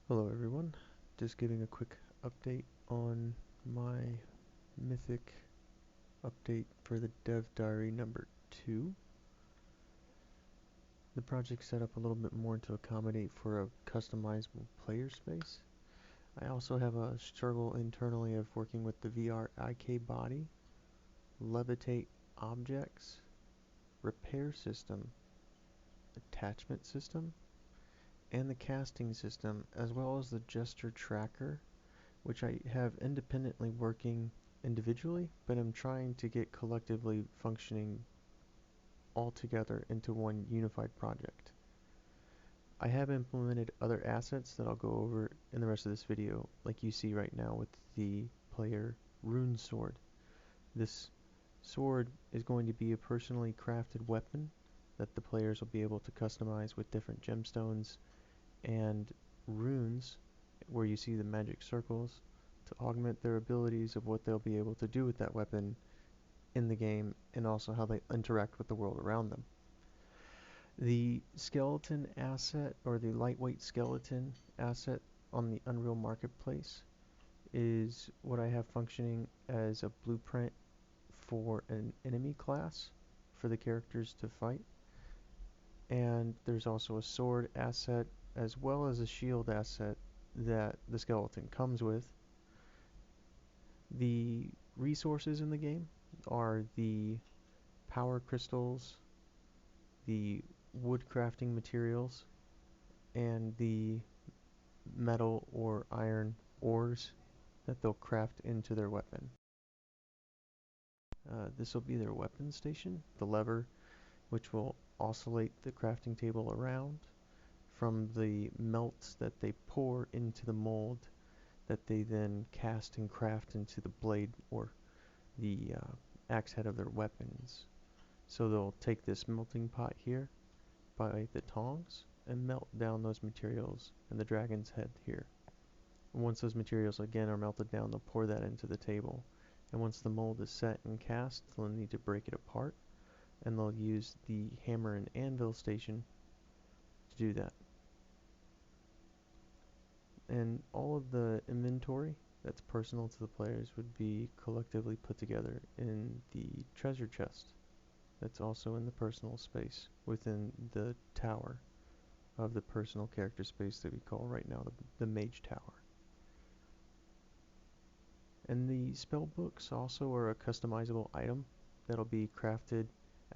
Hello everyone, just giving a quick update on my Mythic update for the Dev Diary number 2. The project set up a little bit more to accommodate for a customizable player space. I also have a struggle internally of working with the VR IK body, levitate objects, repair system, attachment system, and the casting system, as well as the gesture tracker, which I have independently working individually, but I'm trying to get collectively functioning all together into one unified project. I have implemented other assets that I'll go over in the rest of this video, like you see right now with the player rune sword. This sword is going to be a personally crafted weapon that the players will be able to customize with different gemstones and runes, where you see the magic circles, to augment their abilities of what they'll be able to do with that weapon in the game, and also how they interact with the world around them. The skeleton asset, or the lightweight skeleton asset on the Unreal Marketplace, is what I have functioning as a blueprint for an enemy class for the characters to fight. And there's also a sword asset as well as a shield asset that the skeleton comes with. The resources in the game are the power crystals, the wood crafting materials, and the metal or iron ores that they'll craft into their weapon. This will be their weapon station, the lever, which will oscillate the crafting table around from the melts that they pour into the mold that they then cast and craft into the blade or the axe head of their weapons. So they'll take this melting pot here by the tongs and melt down those materials in the dragon's head here. And once those materials again are melted down, they'll pour that into the table. And once the mold is set and cast, they'll need to break it apart, and they'll use the hammer and anvil station to do that. And all of the inventory that's personal to the players would be collectively put together in the treasure chest that's also in the personal space within the tower of the personal character space that we call right now the Mage Tower. And the spell books also are a customizable item that'll be crafted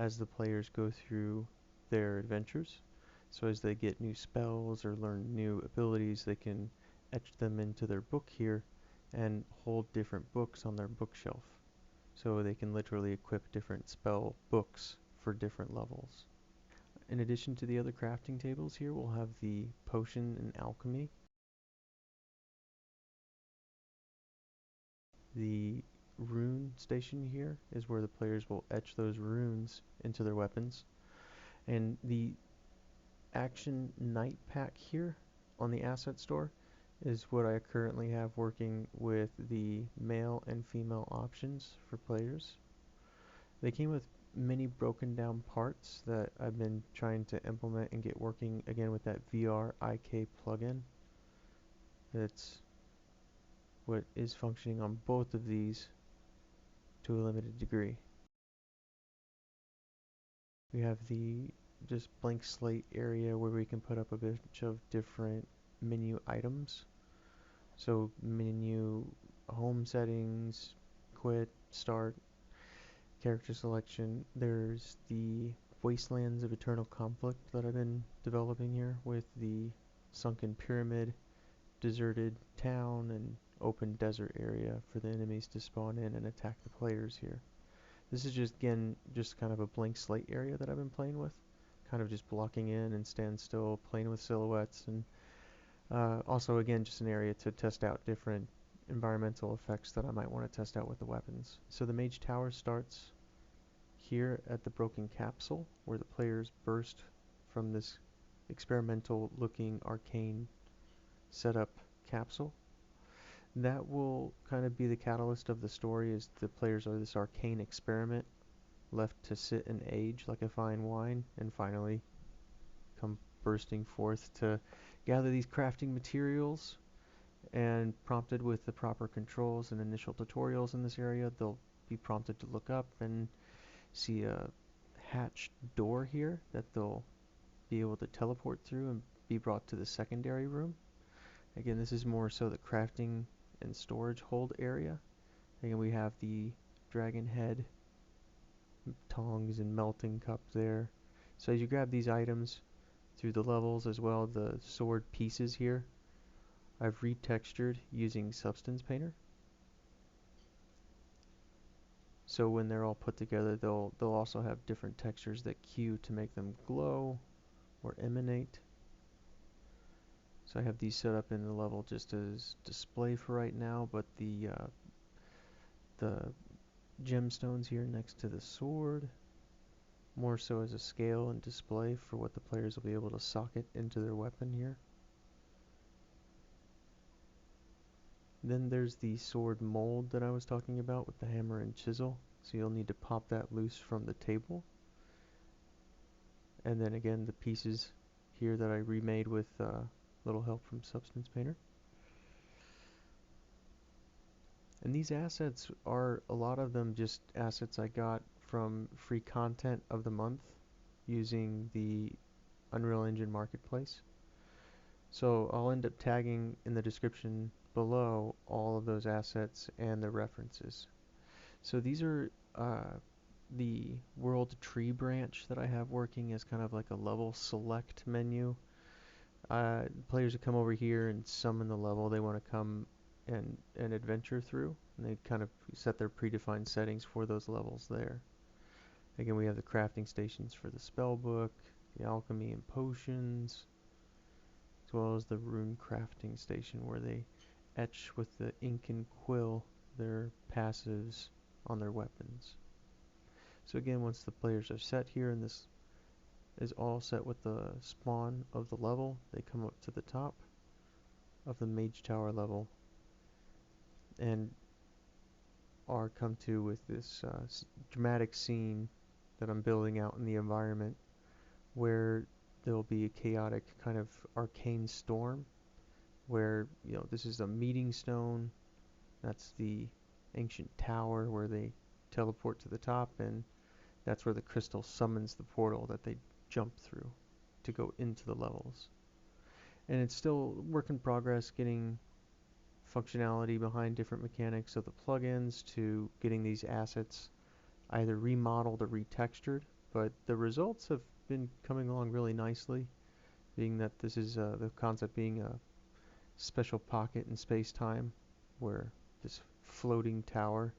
as the players go through their adventures. So as they get new spells or learn new abilities, they can etch them into their book here and hold different books on their bookshelf. So they can literally equip different spell books for different levels. In addition to the other crafting tables here, we'll have the potion and alchemy. The rune station here is where the players will etch those runes into their weapons. And the action night pack here on the asset store is what I currently have working with the male and female options for players. They came with many broken down parts that I've been trying to implement and get working again with that VR IK plugin. That's what is functioning on both of these to a limited degree. We have the just blank slate area where we can put up a bunch of different menu items. So menu, home settings, quit, start, character selection. There's the Wastelands of Eternal Conflict that I've been developing here with the sunken pyramid, deserted town, and open desert area for the enemies to spawn in and attack the players here. This is just, again, just kind of a blank slate area that I've been playing with, kind of just blocking in and stand still, playing with silhouettes, and also, again, just an area to test out different environmental effects that I might want to test out with the weapons. So the Mage Tower starts here at the broken capsule, where the players burst from this experimental looking arcane setup capsule. That will kind of be the catalyst of the story, as the players are this arcane experiment left to sit and age like a fine wine and finally come bursting forth to gather these crafting materials, and prompted with the proper controls and initial tutorials in this area, they'll be prompted to look up and see a hatched door here that they'll be able to teleport through and be brought to the secondary room. Again, this is more so the crafting and storage hold area. Again, we have the dragon head, tongs, and melting cup there. So as you grab these items through the levels, as well the sword pieces here, I've retextured using Substance Painter. So when they're all put together, they'll also have different textures that cue to make them glow or emanate. So I have these set up in the level just as display for right now, but the gemstones here next to the sword, more so as a scale and display for what the players will be able to socket into their weapon here. Then there's the sword mold that I was talking about with the hammer and chisel. So you'll need to pop that loose from the table. And then again, the pieces here that I remade with little help from Substance Painter. And these assets are, a lot of them, just assets I got from free content of the month using the Unreal Engine Marketplace. So I'll end up tagging in the description below all of those assets and their references. So these are the World Tree branch that I have working as kind of like a level select menu. Players that come over here and summon the level they want to come and adventure through, and they kind of set their predefined settings for those levels there. Again, we have the crafting stations for the spell book, the alchemy and potions, as well as the rune crafting station where they etch with the ink and quill their passives on their weapons. So again, once the players are set here, and this is all set with the spawn of the level, they come up to the top of the Mage Tower level and are come to with this dramatic scene that I'm building out in the environment, where there'll be a chaotic kind of arcane storm where, you know, this is a meeting stone. That's the ancient tower where they teleport to the top, and that's where the crystal summons the portal that they jump through to go into the levels. And it's still work in progress getting functionality behind different mechanics of the plugins to getting these assets either remodeled or retextured, but the results have been coming along really nicely, being that this is the concept being a special pocket in space-time where this floating tower